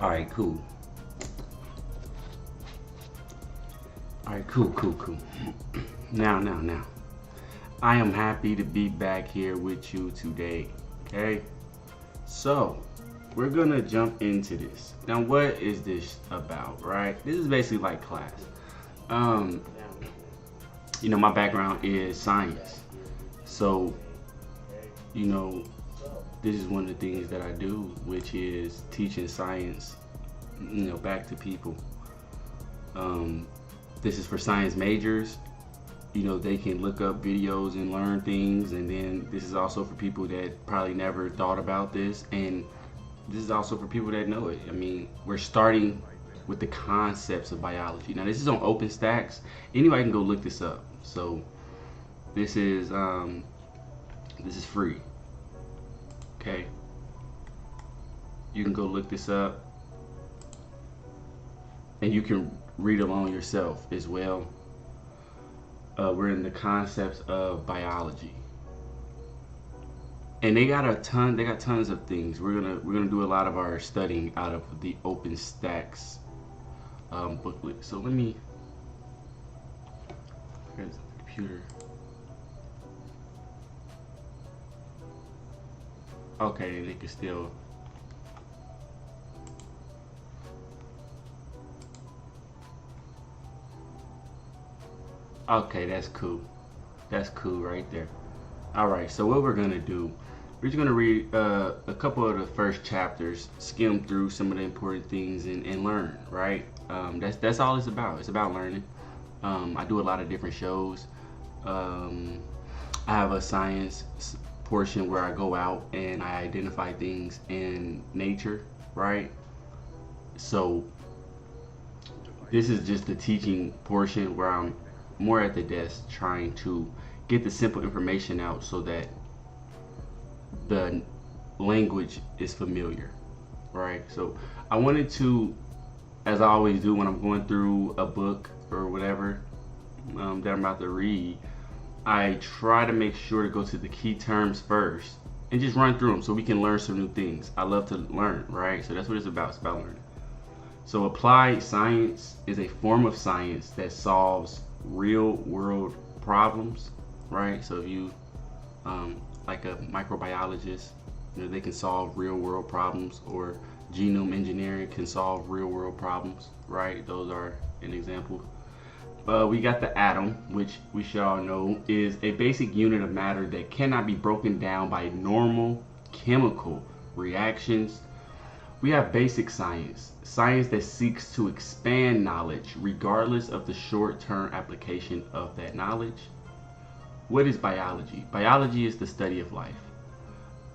All right, cool. All right, cool. Now. I am happy to be back here with you today. Okay, so we're gonna jump into this. Now, what is this about, right? This is basically like class. Um, my background is science, so you know, this is one of the things that I do, which is teaching science, back to people. Um, this is for science majors. They can look up videos and learn things, and then this is also for people that probably never thought about this, and this is also for people that know it. I mean, we're starting with the concepts of biology. Now, this is on OpenStax. Anybody can go look this up. So this is free. Okay, you can go look this up, and you can read along yourself as well. We're in the concepts of biology, and they got tons of things. We're gonna do a lot of our studying out of the OpenStax booklet. So here's the computer. Okay, and it can still. Okay, that's cool. That's cool right there. All right, so what we're gonna do, we're just gonna read a couple of the first chapters, skim through some of the important things, and learn. Right? That's all it's about. It's about learning. I do a lot of different shows. I have a science portion where I go out and I identify things in nature. Right? So this is just the teaching portion where I'm more at the desk trying to get the simple information out so that the language is familiar, right? So I wanted to, as I always do when I'm going through a book or whatever that I'm about to read, I try to make sure to go to the key terms first and just run through them so we can learn some new things. I love to learn, right? So that's what it's about. It's about learning. So applied science is a form of science that solves real world problems, right? So if you like a microbiologist, they can solve real world problems, or genome engineering can solve real world problems, right? Those are an example. We got the atom, which we should all know is a basic unit of matter that cannot be broken down by normal chemical reactions. We have basic science, science that seeks to expand knowledge regardless of the short-term application of that knowledge. What is biology? Biology is the study of life.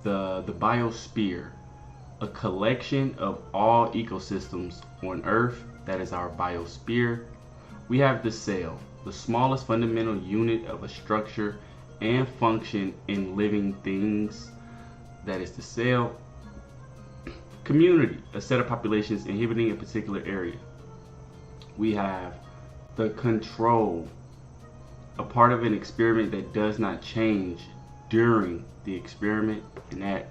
The biosphere, a collection of all ecosystems on Earth, that is our biosphere. We have the cell, the smallest fundamental unit of a structure and function in living things, that is the cell. Community, a set of populations inhabiting a particular area. We have the control, a part of an experiment that does not change during the experiment, and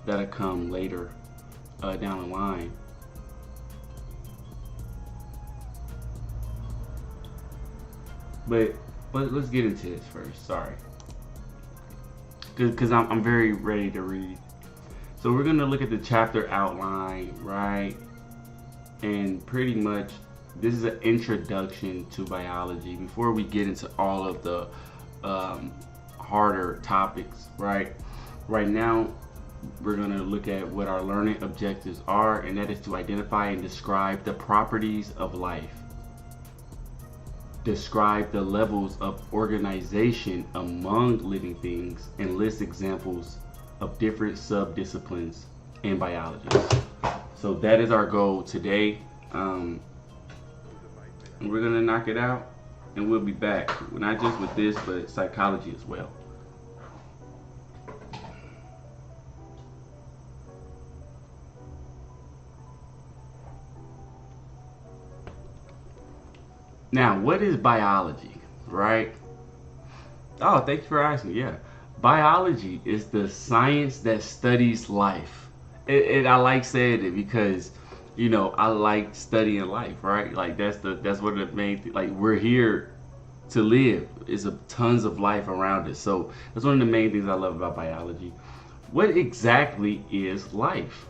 that'll come later down the line. But let's get into this first. Sorry, because I'm very ready to read. So we're gonna look at the chapter outline, right? And pretty much this is an introduction to biology before we get into all of the harder topics, right? Right now, we're gonna look at what our learning objectives are, and that is to identify and describe the properties of life. Describe the levels of organization among living things, and list examples of different sub-disciplines in biology. So that is our goal today. And we're gonna knock it out, and we'll be back, not just with this, but psychology as well. Now, what is biology, right? Oh, thank you for asking. Yeah. Biology is the science that studies life. I like saying it because I like studying life, right? Like that's one of the main like we're here to live. Is a tons of life around us. So that's one of the main things I love about biology. What exactly is life?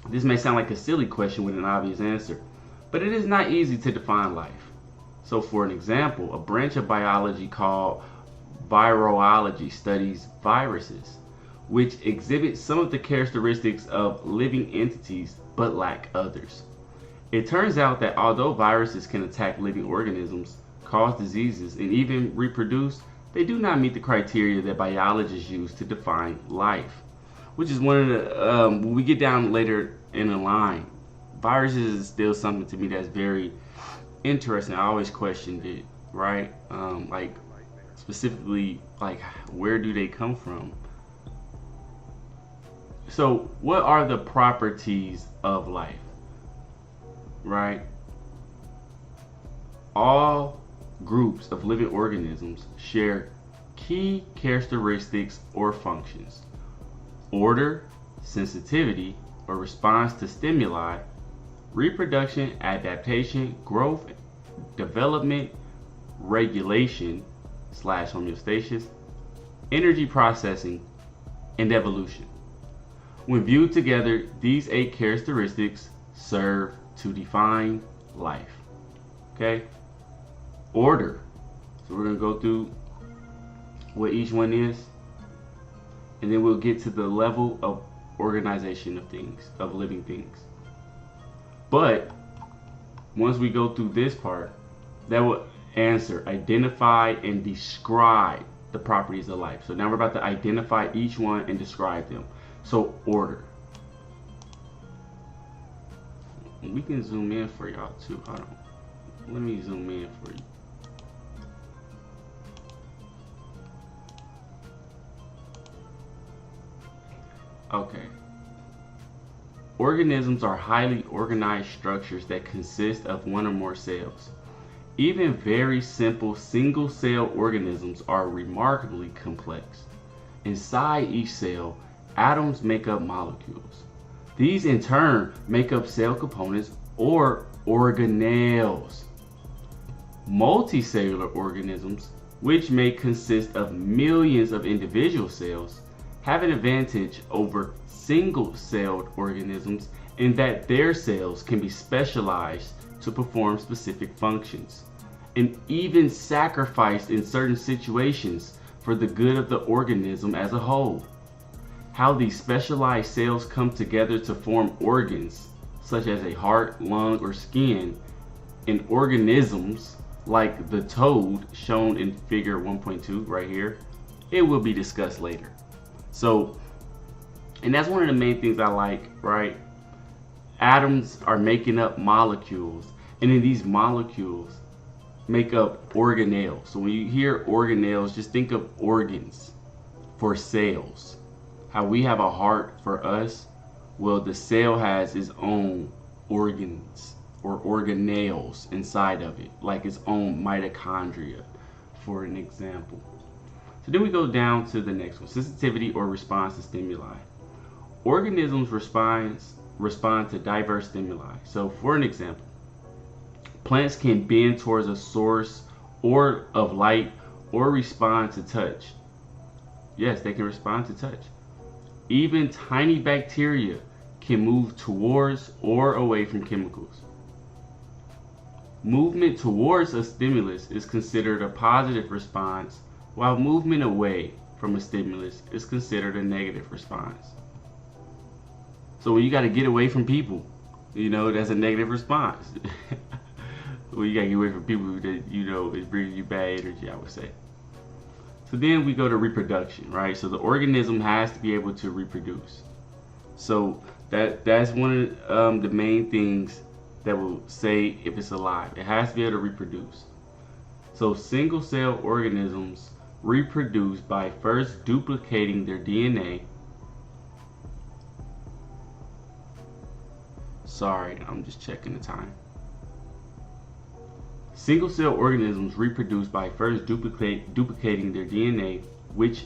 This may sound like a silly question with an obvious answer, but it is not easy to define life. So for an example, a branch of biology called virology studies viruses, which exhibit some of the characteristics of living entities but lack others. It turns out that although viruses can attack living organisms, cause diseases, and even reproduce, they do not meet the criteria that biologists use to define life. Which is one of the, when we get down later in the line, viruses is still something to me that's very interesting. I always questioned it, right? Like, specifically, like, where do they come from? So, what are the properties of life, right? All groups of living organisms share key characteristics or functions: order, sensitivity or response to stimuli, reproduction, adaptation, growth, development, regulation / homeostasis, energy processing, and evolution. When viewed together, these 8 characteristics serve to define life. Okay? Order. So we're going to go through what each one is, and then we'll get to the level of organization of things, of living things. But once we go through this part, that will answer, identify, and describe the properties of life. So now we're about to identify each one and describe them. So order. We can zoom in for y'all too. Hold on. Let me zoom in for you. Okay. Organisms are highly organized structures that consist of one or more cells. Even very simple single-cell organisms are remarkably complex. Inside each cell, atoms make up molecules. These in turn make up cell components or organelles. Multicellular organisms, which may consist of millions of individual cells, have an advantage over single-celled organisms in that their cells can be specialized to perform specific functions, and even sacrificed in certain situations for the good of the organism as a whole. How these specialized cells come together to form organs, such as a heart, lung, or skin, in organisms like the toad shown in figure 1.2 right here, it will be discussed later. So, and that's one of the main things I like, right? Atoms are making up molecules, and then these molecules make up organelles. So when you hear organelles, just think of organs for cells. How we have a heart for us, well, the cell has its own organs or organelles inside of it, like its own mitochondria, for an example. So then we go down to the next one, sensitivity or response to stimuli. Organisms respond to diverse stimuli. So for an example, plants can bend towards a source or of light or respond to touch. Yes, they can respond to touch. Even tiny bacteria can move towards or away from chemicals. Movement towards a stimulus is considered a positive response, while movement away from a stimulus is considered a negative response. So when you got to get away from people, that's a negative response. Well, you got to get away from people that, is bringing you bad energy, I would say. So then we go to reproduction, right? So the organism has to be able to reproduce. So that's one of the main things that will say if it's alive. It has to be able to reproduce. So single cell organisms reproduce by first duplicating their DNA. Sorry, I'm just checking the time. Single cell organisms reproduce by first duplicating their DNA, which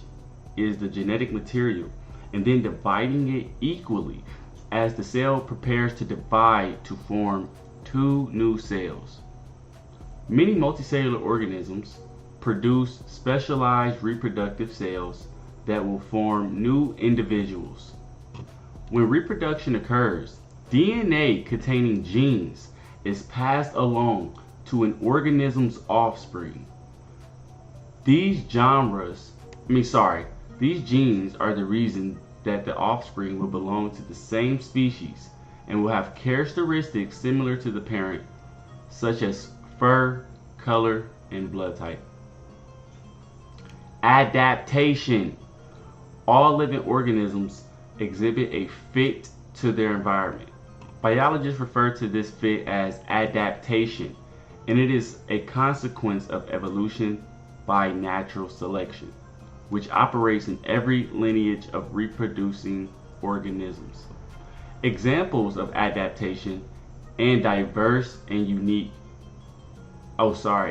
is the genetic material, and then dividing it equally as the cell prepares to divide to form two new cells. Many multicellular organisms produce specialized reproductive cells that will form new individuals. When reproduction occurs, DNA containing genes is passed along to an organism's offspring. These genes are the reason that the offspring will belong to the same species and will have characteristics similar to the parent, such as fur, color, and blood type. Adaptation. All living organisms exhibit a fit to their environment. Biologists refer to this fit as adaptation, and it is a consequence of evolution by natural selection, which operates in every lineage of reproducing organisms. Examples of adaptation and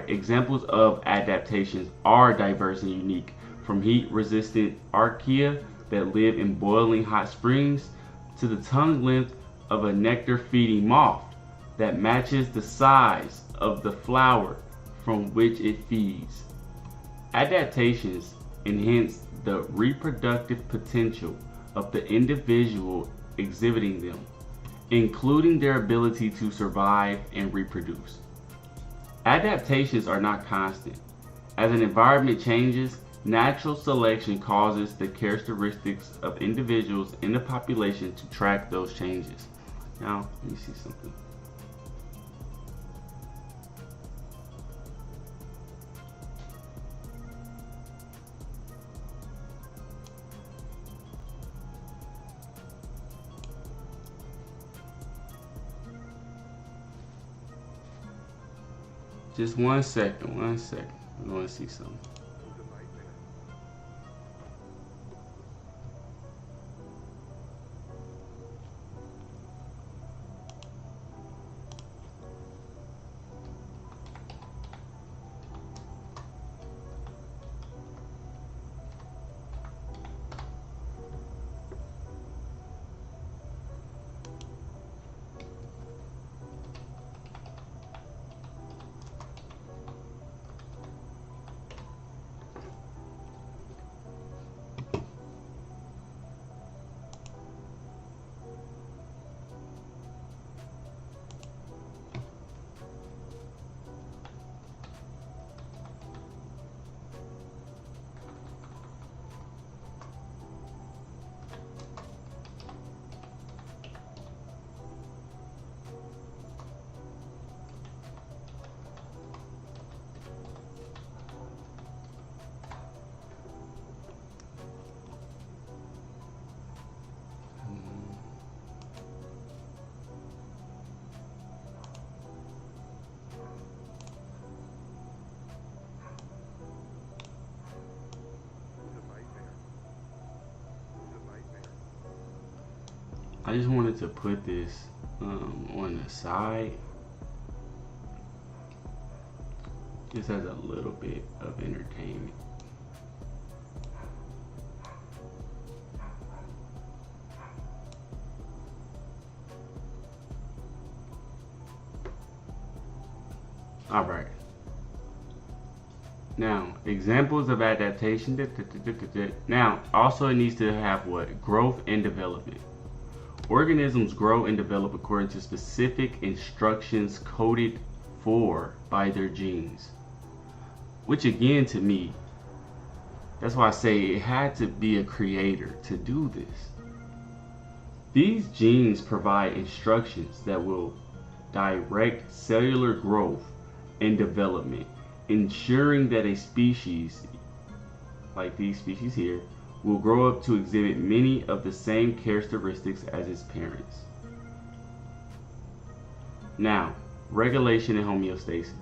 examples of adaptations are diverse and unique, from heat-resistant archaea that live in boiling hot springs to the tongue length of a nectar-feeding moth that matches the size of the flower from which it feeds. Adaptations enhance the reproductive potential of the individual exhibiting them, including their ability to survive and reproduce. Adaptations are not constant. As an environment changes, natural selection causes the characteristics of individuals in the population to track those changes. Now, let me see something. Just 1 second, 1 second. I'm going to see something. I just wanted to put this on the side just as a little bit of entertainment. All right. Now, examples of adaptation. Now, also it needs to have what? Growth and development. Organisms grow and develop according to specific instructions coded for by their genes. Which again, to me, that's why I say it had to be a creator to do this. These genes provide instructions that will direct cellular growth and development, ensuring that a species, like these species here, will grow up to exhibit many of the same characteristics as its parents. Now, regulation and homeostasis.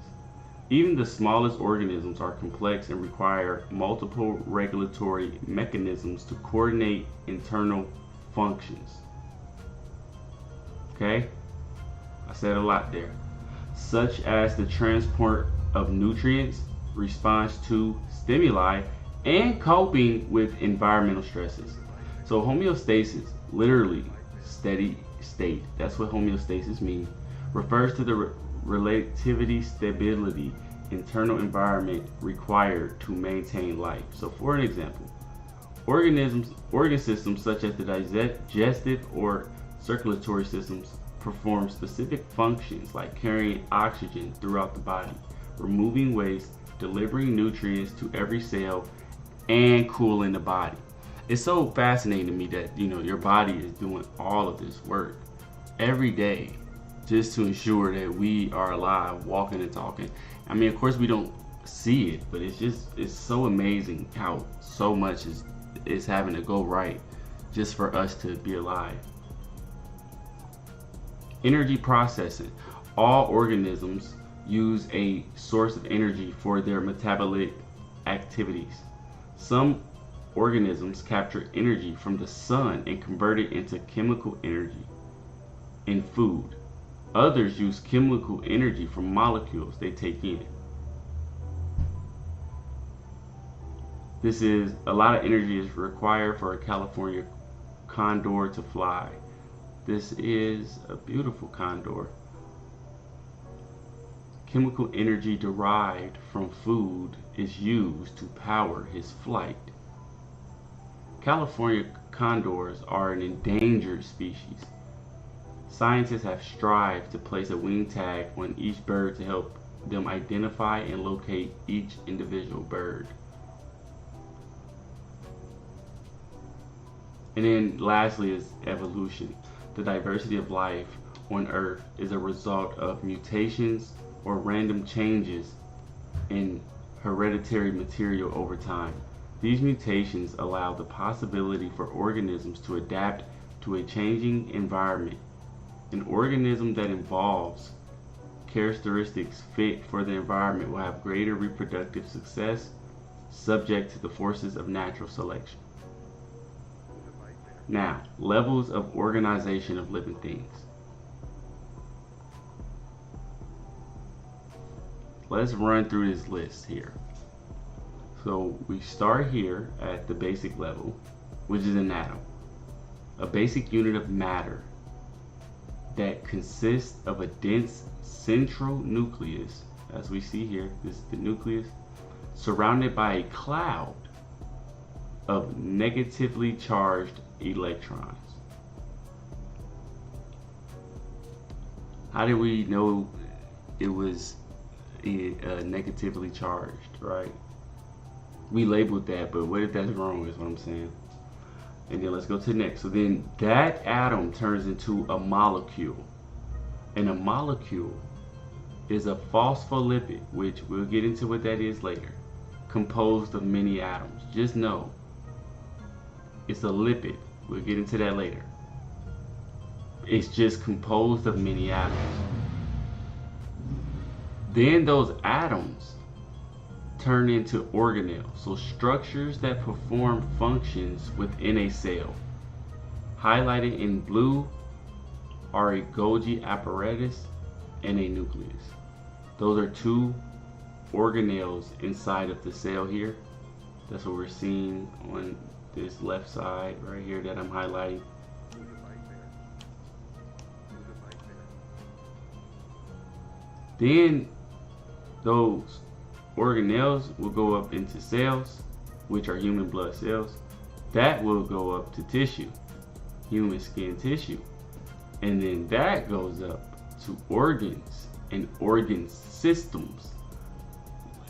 Even the smallest organisms are complex and require multiple regulatory mechanisms to coordinate internal functions. Okay? I said a lot there. Such as the transport of nutrients, response to stimuli, and coping with environmental stresses. So homeostasis, literally steady state. That's what homeostasis means. Refers to the relativity stability internal environment required to maintain life. So for an example, organ systems such as the digestive or circulatory systems perform specific functions like carrying oxygen throughout the body, removing waste, delivering nutrients to every cell, and cooling the body. It's so fascinating to me that your body is doing all of this work every day just to ensure that we are alive, walking and talking. I mean, of course we don't see it, but it's so amazing how so much is having to go right just for us to be alive. Energy processing. All organisms use a source of energy for their metabolic activities. Some organisms capture energy from the sun and convert it into chemical energy in food. Others use chemical energy from molecules they take in. This is a lot of energy is required for a California condor to fly. This is a beautiful condor. Chemical energy derived from food is used to power his flight. California condors are an endangered species. Scientists have strived to place a wing tag on each bird to help them identify and locate each individual bird. And then lastly is evolution. The diversity of life on Earth is a result of mutations or random changes in hereditary material over time. These mutations allow the possibility for organisms to adapt to a changing environment. An organism that involves characteristics fit for the environment will have greater reproductive success, subject to the forces of natural selection. Now, levels of organization of living things. Let's run through this list here. So we start here at the basic level, which is an atom, a basic unit of matter that consists of a dense central nucleus, as we see here. This is the nucleus, surrounded by a cloud of negatively charged electrons. How did we know it was negatively charged, right? We labeled that, but what if that's wrong is what I'm saying. And then let's go to the next. So then that atom turns into a molecule. And a molecule is a phospholipid, which we'll get into what that is later, composed of many atoms. Just know it's a lipid. We'll get into that later. It's just composed of many atoms. Then those atoms turn into organelles, so structures that perform functions within a cell. Highlighted in blue are a Golgi apparatus and a nucleus. Those are two organelles inside of the cell here. That's what we're seeing on this left side right here that I'm highlighting. Then those organelles will go up into cells, which are human blood cells. That will go up to tissue, human skin tissue. And then that goes up to organs and organ systems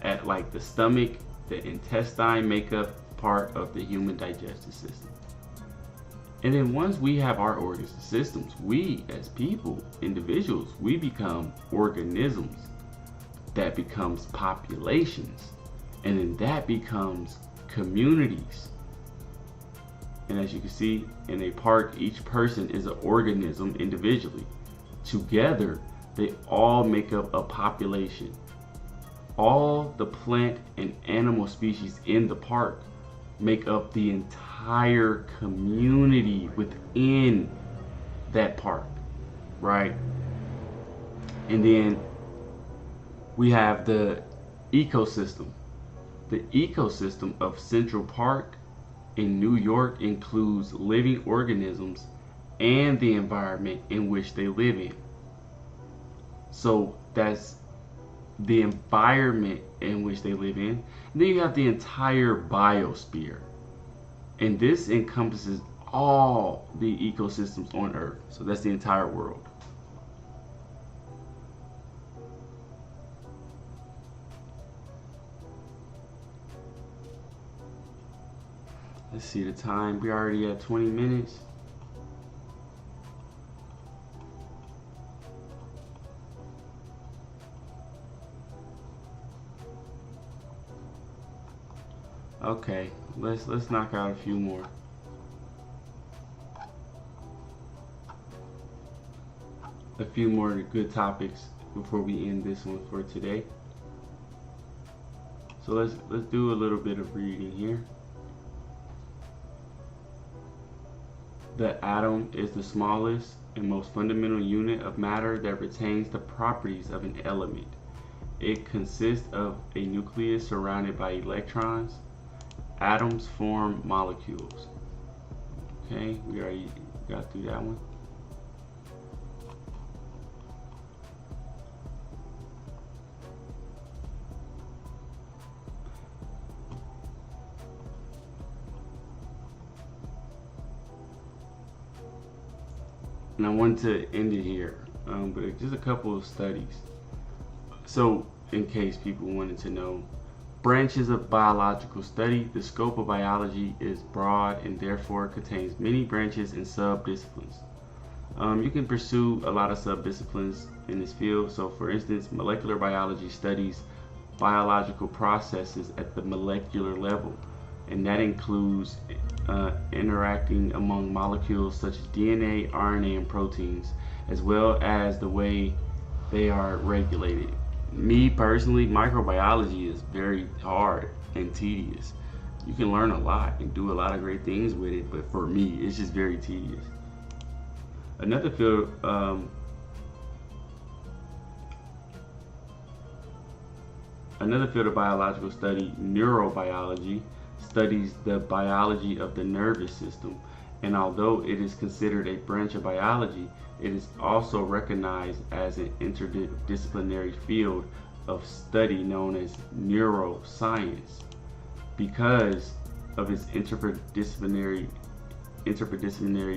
at like the stomach, the intestine make up part of the human digestive system. And then once we have our organs and systems, we as people, individuals, we become organisms. That becomes populations, and then that becomes communities. And as you can see in a park, each person is an organism individually. Together, they all make up a population. All the plant and animal species in the park make up the entire community within that park, right? And then we have the ecosystem. The ecosystem of Central Park in New York includes living organisms and the environment in which they live in. So that's the environment in which they live in. And then you have the entire biosphere. And this encompasses all the ecosystems on Earth. So that's the entire world. Let's see the time. We're already at 20 minutes. Okay, let's knock out a few more. A few more good topics before we end this one for today. So let's do a little bit of reading here. The atom is the smallest and most fundamental unit of matter that retains the properties of an element. It consists of a nucleus surrounded by electrons. Atoms form molecules. Okay, we already got through that one. And I want to end it here, but just a couple of studies. So, in case people wanted to know, branches of biological study. The scope of biology is broad and therefore contains many branches and sub-disciplines. You can pursue a lot of sub-disciplines in this field. So, for instance, molecular biology studies biological processes at the molecular level, and that includes interacting among molecules such as DNA, RNA, and proteins, as well as the way they are regulated. Me personally, microbiology is very hard and tedious. You can learn a lot and do a lot of great things with it, but for me, it's just very tedious. Another field of biological study, neurobiology, studies the biology of the nervous system, and although it is considered a branch of biology, it is also recognized as an interdisciplinary field of study known as neuroscience. Because of its interdisciplinary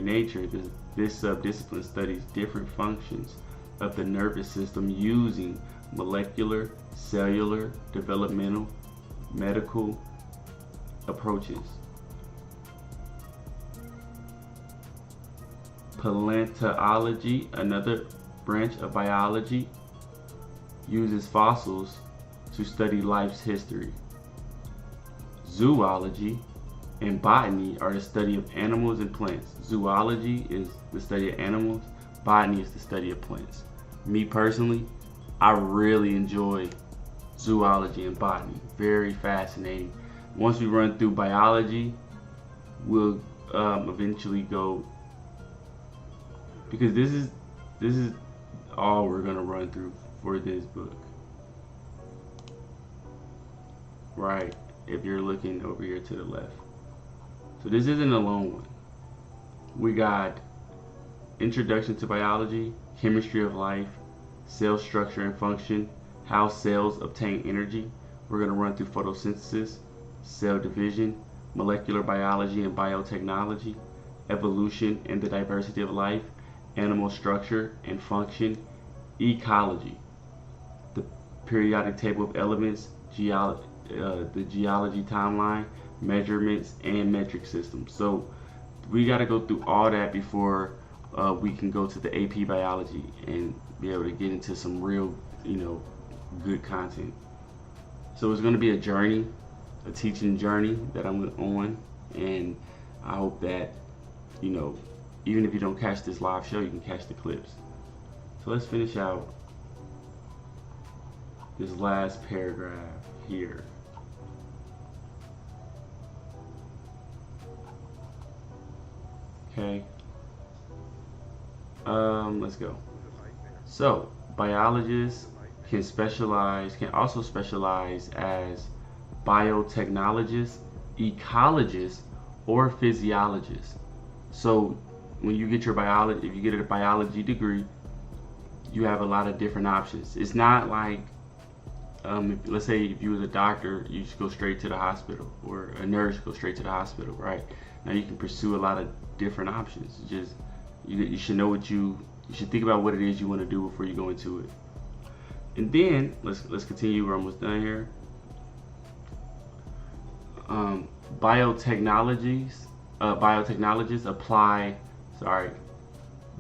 nature, this subdiscipline studies different functions of the nervous system using molecular, cellular, developmental, medical approaches. Paleontology, another branch of biology, uses fossils to study life's history. Zoology and botany are the study of animals and plants. Zoology is the study of animals, botany is the study of plants. Me personally, I really enjoy zoology and botany. Very fascinating. Once we run through biology, we'll eventually go, because this is all we're gonna run through for this book, right? If you're looking over here to the left, so this isn't a long one. We got introduction to biology, chemistry of life, cell structure and function, how cells obtain energy. We're gonna run through photosynthesis, cell division, molecular biology and biotechnology, evolution and the diversity of life, animal structure and function, ecology, the periodic table of elements, the geology timeline, measurements, and metric systems. So we got to go through all that before we can go to the AP biology and be able to get into some real, good content. So it's going to be a journey, a teaching journey that I'm on, and I hope that, even if you don't catch this live show, you can catch the clips. So let's finish out this last paragraph here. Okay. Let's go. So, biologists can also specialize as biotechnologists, ecologists, or physiologists. So when you get your biology, if you get a biology degree, you have a lot of different options. It's not like, let's say if you was a doctor, you just go straight to the hospital, or a nurse go straight to the hospital, right? Now you can pursue a lot of different options. Just you should know what you should think about what it is you want to do before you go into it. And then let's continue. We're almost done here. Biotechnologists apply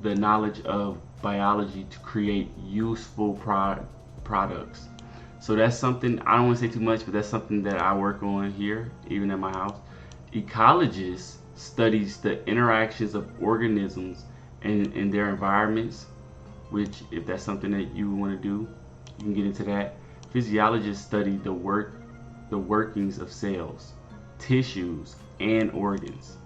the knowledge of biology to create useful products. So that's something, I don't want to say too much, but that's something that I work on here, even at my house. Ecologists studies the interactions of organisms and their environments, which, if that's something that you want to do, you can get into that. Physiologists study the workings of cells, tissues, and organs.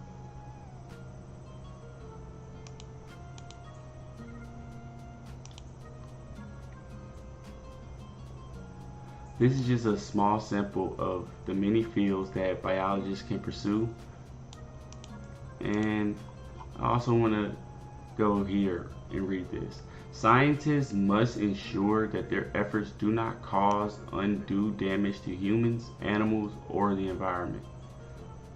This is just a small sample of the many fields that biologists can pursue. And I also want to go here and read this. Scientists must ensure that their efforts do not cause undue damage to humans, animals, or the environment.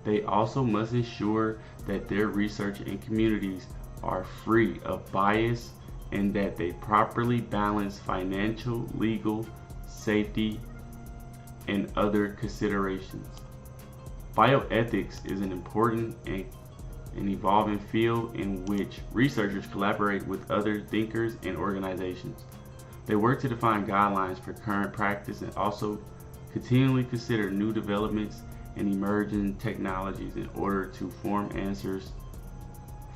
They also must ensure that their research and communities are free of bias and that they properly balance financial, legal, safety, and other considerations. Bioethics is an important and evolving field in which researchers collaborate with other thinkers and organizations. They work to define guidelines for current practice and also continually consider new developments and emerging technologies in order to form answers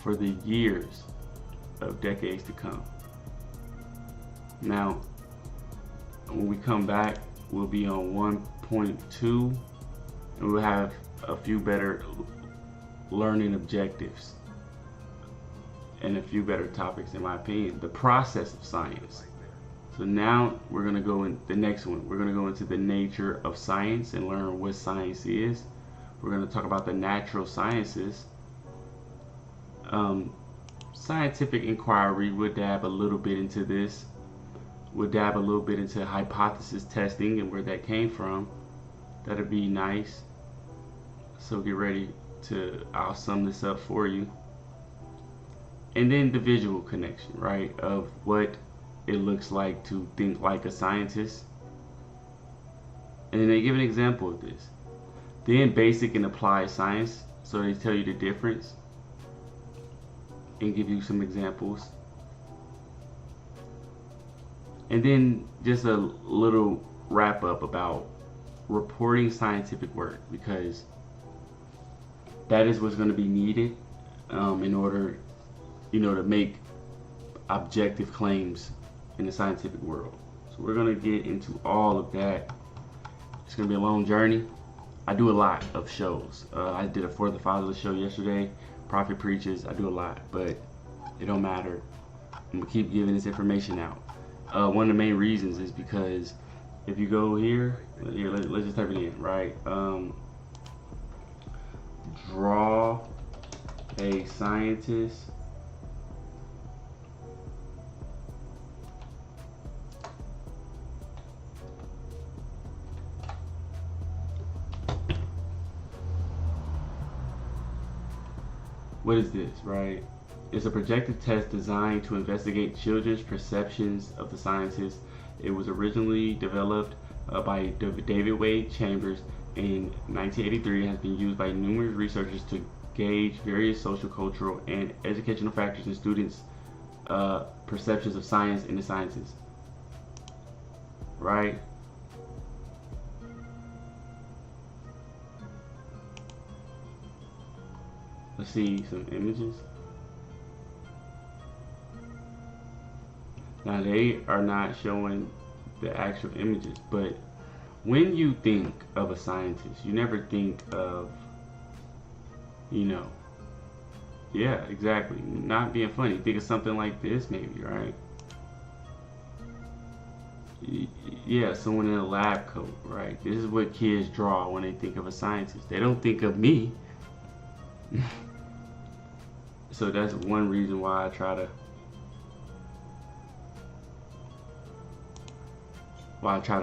for the years of decades to come. Now, when we come back, we'll be on 1.2 and we'll have a few better learning objectives and a few better topics, in my opinion. The process of science. So now we're going to go in the next one. We're going to go into the nature of science and learn what science is. We're going to talk about the natural sciences. Scientific inquiry would dab a little bit into this. We'll dab a little bit into hypothesis testing and where that came from. That'd be nice. So get ready I'll sum this up for you. And then the visual connection, right, of what it looks like to think like a scientist. And then they give an example of this. Then basic and applied science. So they tell you the difference and give you some examples. And then just a little wrap up about reporting scientific work, because that is what's going to be needed in order, to make objective claims in the scientific world. So we're going to get into all of that. It's going to be a long journey. I do a lot of shows. I did a For the Fatherless show yesterday. Prophet Preaches. I do a lot, but it don't matter. I'm going to keep giving this information out. One of the main reasons is because if you go here, let's just type it in, right? Draw a scientist what is this, right? It's a projective test designed to investigate children's perceptions of the sciences. It was originally developed by David Wade Chambers in 1983 and has been used by numerous researchers to gauge various social, cultural, and educational factors in students' perceptions of science and the sciences. Right? Let's see some images. Now they are not showing the actual images, but when you think of a scientist, you never think of, yeah, exactly, not being funny. Think of something like this maybe, right? Yeah, someone in a lab coat, right? This is what kids draw when they think of a scientist. They don't think of me. So that's one reason why I try to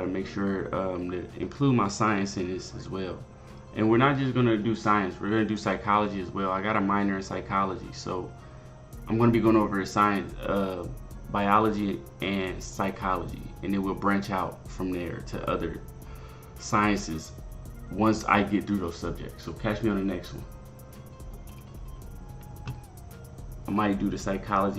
make sure to include my science in this as well. And we're not just gonna do science, we're gonna do psychology as well. I got a minor in psychology, so I'm gonna be going over science, biology and psychology, and then we'll branch out from there to other sciences once I get through those subjects. So catch me on the next one. I might do the psychology